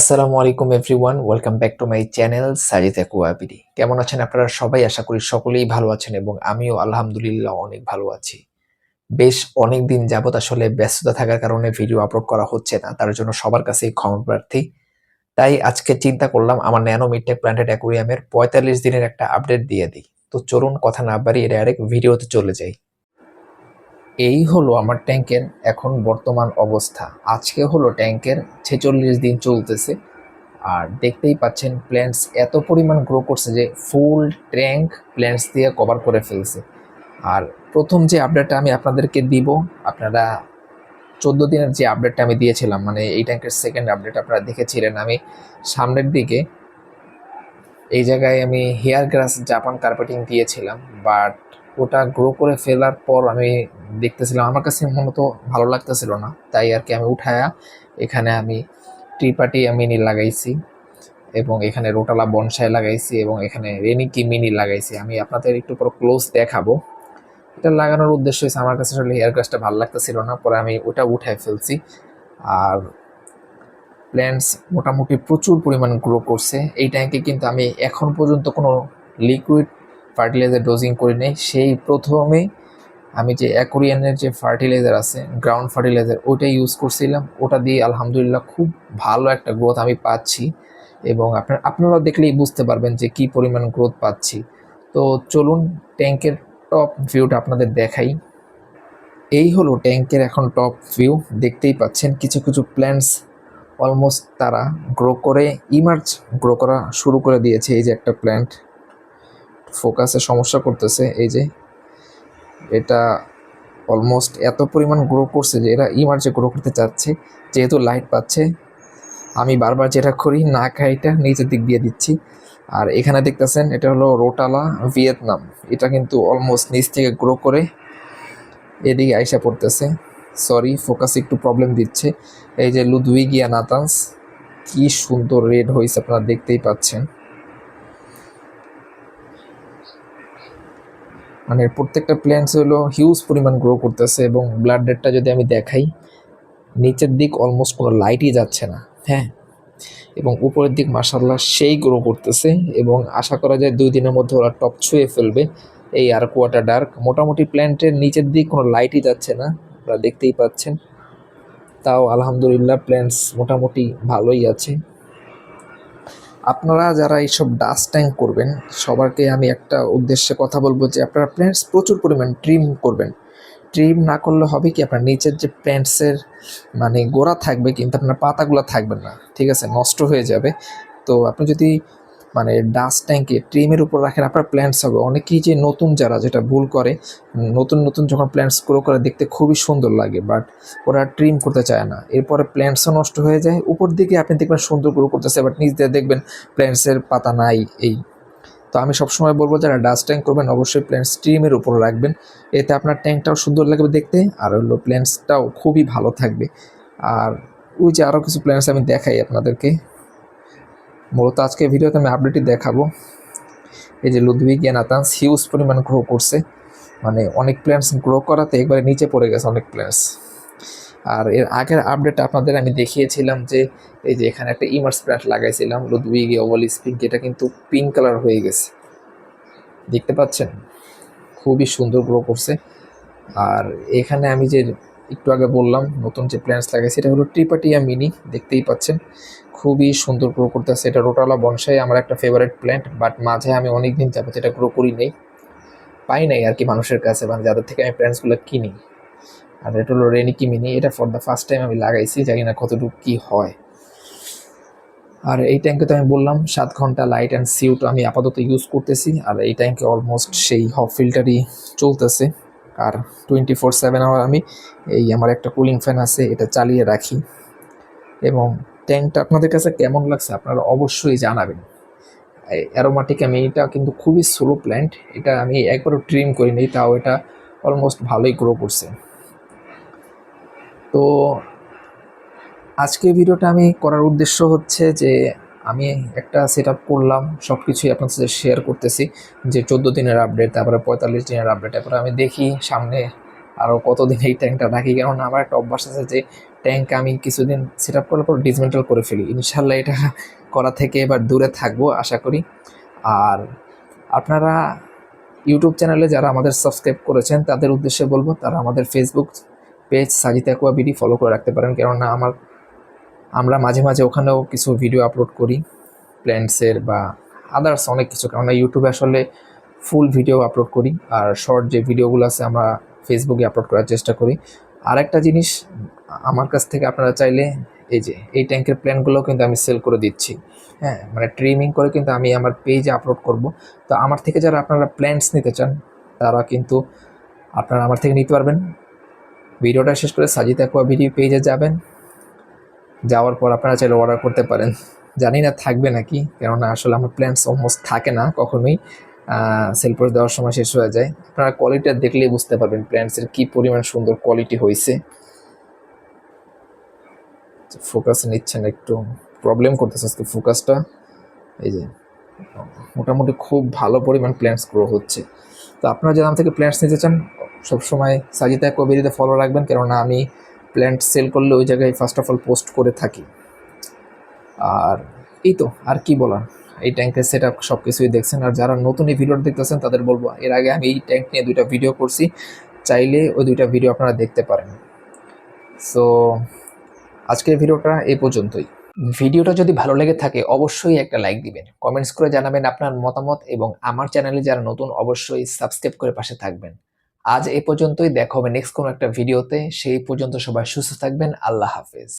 আসসালামু আলাইকুম everyone, welcome back to my channel Sajid AquaBD. কেমন আছেন আপনারা সবাই? আশা করি সকলেই ভালো আছেন এবং আমিও আলহামদুলিল্লাহ অনেক ভালো আছি। বেশ অনেকদিন যাবৎ আসলে ব্যস্ততা থাকার কারণে ভিডিও আপলোড করা হচ্ছে না, তার জন্য সবার কাছেই ক্ষমা প্রার্থী। তাই আজকে চিন্তা করলাম আমার ন্যানো মিডটেক প্ল্যান্টেড অ্যাকুয়ারিয়ামের ৪৫ দিনের একটা আপডেট দিয়ে দিই। তো চলুন কথা না বাড়িয়ে ডাইরেক্ট ভিডিওতে চলে যাই। এই হলো আমার ট্যাঙ্কের এখন বর্তমান অবস্থা। আজকে হলো ট্যাঙ্কের ৪৬ দিন চলতেছে। আর দেখতেই পাচ্ছেন প্ল্যান্টস এত পরিমাণ গ্রো করছে যে ফুল ট্যাঙ্ক প্ল্যান্টস দিয়ে কভার করে ফেলছে। আর প্রথম যে আপডেটটা আমি আপনাদেরকে দিব, আপনারা 14 দিনের যে আপডেটটা আমি দিয়েছিলাম, মানে এই ট্যাঙ্কের সেকেন্ড আপডেট আপনারা দেখেছিলেন। আমি সামনের দিকে এই জায়গায় আমি হেয়ার গ্রাস জাপান কার্পেটিং দিয়েছিলাম, বাট ওটা গ্রো করে ফেলার পর আমি দেখতেছিলাম আমার কাছে মূলত ভালো লাগতেছিল না, তাই আর কি আমি উঠায়া এখানে আমি ট্রিপাটি মিনি লাগাইছি এবং এখানে রোটালা বনসাই লাগাইছি এবং এখানে রেনিকি মিনি লাগাইছি। আমি আপনাদের একটু পর ক্লোজ দেখাবো। এটা লাগানোর উদ্দেশ্য হচ্ছে আমার কাছে আসলে হেয়ার গ্রাসটা ভালো লাগতেছিল না, পরে আমি ওটা উঠায় ফেলছি। আর প্ল্যান্টস মোটামুটি প্রচুর পরিমাণ গ্রো করছে। এই ট্যাঙ্কে কিন্তু আমি এখন পর্যন্ত কোনো লিকুইড ফার্টিলাইজার ডোজিং করি নাই। সেই প্রথমে আমি যে অ্যাকোরিয়ানের যে ফার্টিলাইজার আছে, গ্রাউন্ড ফার্টিলাইজার, ওইটা ইউজ করছিলাম। ওটা দিয়ে আলহামদুলিল্লাহ খুব ভালো একটা গ্রোথ আমি পাচ্ছি এবং আপনারা দেখলেই বুঝতে পারবেন যে কী পরিমাণ গ্রোথ পাচ্ছি। তো চলুন ট্যাঙ্কের টপ ভিউটা আপনাদের দেখাই। এই হলো ট্যাঙ্কের এখন টপ ভিউ। দেখতেই পাচ্ছেন কিছু কিছু প্ল্যান্টস অলমোস্ট তারা গ্রো করা শুরু করে দিয়েছে। এই যে একটা প্ল্যান্ট ফোকাসে সমস্যা করতেছে, এই যে এটা অলমোস্ট এত পরিমাণ গ্রো করছে যে এরা ইমার্জে গ্রো করতে চাচ্ছে। যেহেতু লাইট পাচ্ছে, আমি বারবার যেটা করি না খাইটা নিচের দিক দিয়ে দিচ্ছি। আর এখানে দেখতেছেন এটা হলো রোটালা ভিয়েতনাম। এটা কিন্তু অলমোস্ট নিচ থেকে গ্রো করে এদিকে আইসা পড়তেছে। সরি, ফোকাস একটু প্রবলেম দিচ্ছে। এই যে লুদউইগিয়া নাতান্স, কি সুন্দর রেড হয়েছে, আপনারা দেখতেই পাচ্ছেন। মানে প্রত্যেকটা প্ল্যান্টস হলো হিউজ পরিমাণ গ্রো করতেছে এবং ব্লাড রেটটা যদি আমি দেখাই, নিচের দিক অলমোস্ট কোনো লাইটই যাচ্ছে না, হ্যাঁ। এবং উপরের দিক মাশাআল্লাহ সেই গ্রো করতেছে এবং আশা করা যায় 2 দিনের মধ্যে ওরা টপ ছুঁয়ে ফেলবে। এই আর কোয়াটা ডার্ক মোটামুটি প্ল্যান্টের নিচের দিক কোনো লাইটই যাচ্ছে না, আপনারা দেখতেই পাচ্ছেন। তাও আলহামদুলিল্লাহ প্ল্যান্টস মোটামুটি ভালোই আছে। আপনারা যারা এইসব ডাস্ট ট্যাঙ্ক করবেন, সবারকে আমি একটা উদ্দেশ্যে কথা বলবো যে আপনারা প্ল্যান্টস প্রচুর পরিমাণ ট্রিম করবেন। ট্রিম না করলে হবে কি, আপনার নিচের যে প্ল্যান্টসের মানে গোড়া থাকবে কিন্তু আপনার পাতাগুলো থাকবে না, ঠিক আছে, নষ্ট হয়ে যাবে। তো আপনি যদি মানে ডাস্ট ট্যাঙ্কে ট্রিমের উপর রাখেন, আপনার প্ল্যান্টস হবে। অনেকেই যে নতুন যারা যেটা ভুল করে, নতুন নতুন যখন প্ল্যান্টস গ্রো করে দেখতে খুবই সুন্দর লাগে, বাট ওরা ট্রিম করতে চায় না, এরপরে প্ল্যান্টসও নষ্ট হয়ে যায়। উপর দিকে আপনি দেখবেন সুন্দর গ্রো করতেছে, বাট নিচ দিয়ে দেখবেন প্ল্যান্টসের পাতা নাই। এই তো আমি সবসময় বলবো যারা ডাস্ট ট্যাঙ্ক করবেন অবশ্যই প্ল্যান্টস স্ট্রিমের উপর রাখবেন। এতে আপনার ট্যাঙ্কটাও সুন্দর লাগবে দেখতে, আর হলো প্ল্যান্টসটাও খুবই ভালো থাকবে। আর ওই যে আরও কিছু প্ল্যান্টস আমি দেখাই আপনাদেরকে। মূলত আজকে ভিডিওতে আমি আপডেটই দেখাবো। এই যে লুদউইগিয়া নাতান্স হিউজ পরিমাণ গ্রো করছে, মানে অনেক প্ল্যান্টস গ্রো করাতে একবারে নিচে পড়ে গেছে অনেক প্ল্যান্টস। আর এর আগের আপডেট আপনাদের আমি দেখিয়েছিলাম যে এই যে এখানে একটা ইমার্স প্ল্যান্ট লাগাইছিলাম লুদউইগিয়া ওভালিস পিঙ্ক, এটা কিন্তু পিঙ্ক কালার হয়ে গেছে, দেখতে পাচ্ছেন, খুবই সুন্দর গ্রো করছে। আর এখানে আমি যে একটু আগে বললাম নতুন যে প্ল্যান্টস লাগাইছে, এটা হলো ট্রিপাটিয়া মিনি, দেখতেই পাচ্ছেন খুবই সুন্দর গ্রো করতেছে। এটা রোটালা বনসাই আমার একটা ফেভারিট প্ল্যান্ট, বাট মাঝে আমি অনেক দিন যাবত এটা গ্রো করি নেই, পাই নাই আর কি মানুষের কাছে, মানে যাদের থেকে আমি প্ল্যান্টসগুলো কিনি। আর এটা হলো রেনিকি মিনি, এটা ফর দ্য ফার্স্ট টাইম আমি লাগাইছি, জানি না কতটুকু কী হয়। আর এই ট্যাঙ্কে তো আমি বললাম 7 ঘন্টা লাইট অ্যান্ড সিউট আমি আপাতত ইউজ করতেছি। আর এই ট্যাঙ্কে অলমোস্ট সেই হট ফিল্টারই চলতেছে। আর 24/7 আওয়ার আমি এই আমার একটা কুলিং ফ্যান আছে, এটা চালিয়ে রাখি। এবং ট্যাঙ্কটা আপনাদের কাছে কেমন লাগছে আপনারা অবশ্যই জানাবেন। অ্যারোমাটিক এটা কিন্তু খুবই স্লো প্ল্যান্ট, এটা আমি একবারও ট্রিম করিনি, তাও এটা অলমোস্ট ভালোই গ্রো করছে। তো আজকে ভিডিওটা আমি করার উদ্দেশ্য হচ্ছে যে আমি একটা সেট আপ করলাম, সব কিছুই আপনার সাথে শেয়ার করতেছি। যে 14 দিনের আপডেট, তারপরে 45 দিনের আপডেট, তারপরে আমি দেখি সামনে আরও কতদিন এই ট্যাঙ্কটা রাখি, কারণ আমার একটা অভ্যাস আছে যে ট্যাঙ্ক আমি কিছুদিন সেট আপ করার পর ডিসমেন্টাল করে ফেলি। ইনশাল্লাহ এটা করা থেকে এবার দূরে থাকবো আশা করি। আর আপনারা ইউটিউব চ্যানেলে যারা আমাদের সাবস্ক্রাইব করেছেন তাদের উদ্দেশ্যে বলবো তারা আমাদের Facebook page Sajid Aqua BD follow করে রাখতে পারেন, কেননা আমরা মাঝে মাঝে ওখানেও কিছু ভিডিও আপলোড করি প্ল্যান্টসের বা আদার্স অনেক কিছু, কেননা ইউটিউবে আসলে ফুল ভিডিও আপলোড করি, আর শর্ট যে ভিডিওগুলো আছে আমরা ফেসবুকে আপলোড করার চেষ্টা করি। আর একটা জিনিস, আমার কাছ থেকে আপনারা চাইলে এই ট্যাঙ্কের প্ল্যানগুলো কিন্তু আমি সেল করে দিচ্ছি। হ্যাঁ, মানে ট্রিমিং করে কিন্তু আমি আমার পেজে আপলোড করব। তো আমার থেকে যারা আপনারা প্ল্যান্টস নিতে চান তারা কিন্তু আপনারা আমার থেকে নিতে পারবেন। ভিডিওটা শেষ করে সাজিদ অ্যাকুয়া বিডি পেজে যাবেন, যাওয়ার পর আপনারা চাইলে অর্ডার করতে পারেন। জানি না থাকবে নাকি, কেননা আসলে আমার প্ল্যান্টস অলমোস্ট থাকে না কখনোই, সেল করে দেওয়ার সময় শেষ হয়ে যায়। আপনারা কোয়ালিটিটা দেখলেই বুঝতে পারবেন প্ল্যান্টসের কী পরিমাণ সুন্দর কোয়ালিটি হয়েছে। ফোকাস নিচ্ছেন, একটু প্রবলেম করতেছে আজকে ফোকাসটা। এই যে মোটামুটি খুব ভালো পরিমাণ প্ল্যান্টস গ্রো হচ্ছে। তো আপনারা যারা আমার থেকে প্ল্যান্টস নিতে চান সবসময় সাজিদ অ্যাকুয়া বিডিতে ফলো রাখবেন, কেননা আমি প্ল্যান্ট সেল করলে ওই জায়গায় ফার্স্ট অফ অল পোস্ট করে থাকি। আর এই তো, আর কি বলার, এই ট্যাঙ্কের সেট আপ সব কিছুই দেখছেন। আর যারা নতুন এই ভিডিওটা দেখতেছেন তাদের বলবো, এর আগে আমি এই ট্যাঙ্ক নিয়ে 2টা ভিডিও করছি, চাইলে ওই 2টা ভিডিও আপনারা দেখতে পারেন। সো আজকের ভিডিওটা এই পর্যন্তই। ভিডিওটা যদি ভালো লেগে থাকে অবশ্যই একটা লাইক দিবেন, কমেন্টস করে জানাবেন আপনার মতামত, এবং আমার চ্যানেলে যারা নতুন অবশ্যই সাবস্ক্রাইব করে পাশে থাকবেন। আজ এই পর্যন্তই, দেখা হবে নেক্সট কোনো একটা ভিডিওতে। সেই পর্যন্ত সবাই সুস্থ থাকবেন। আল্লাহ হাফেজ।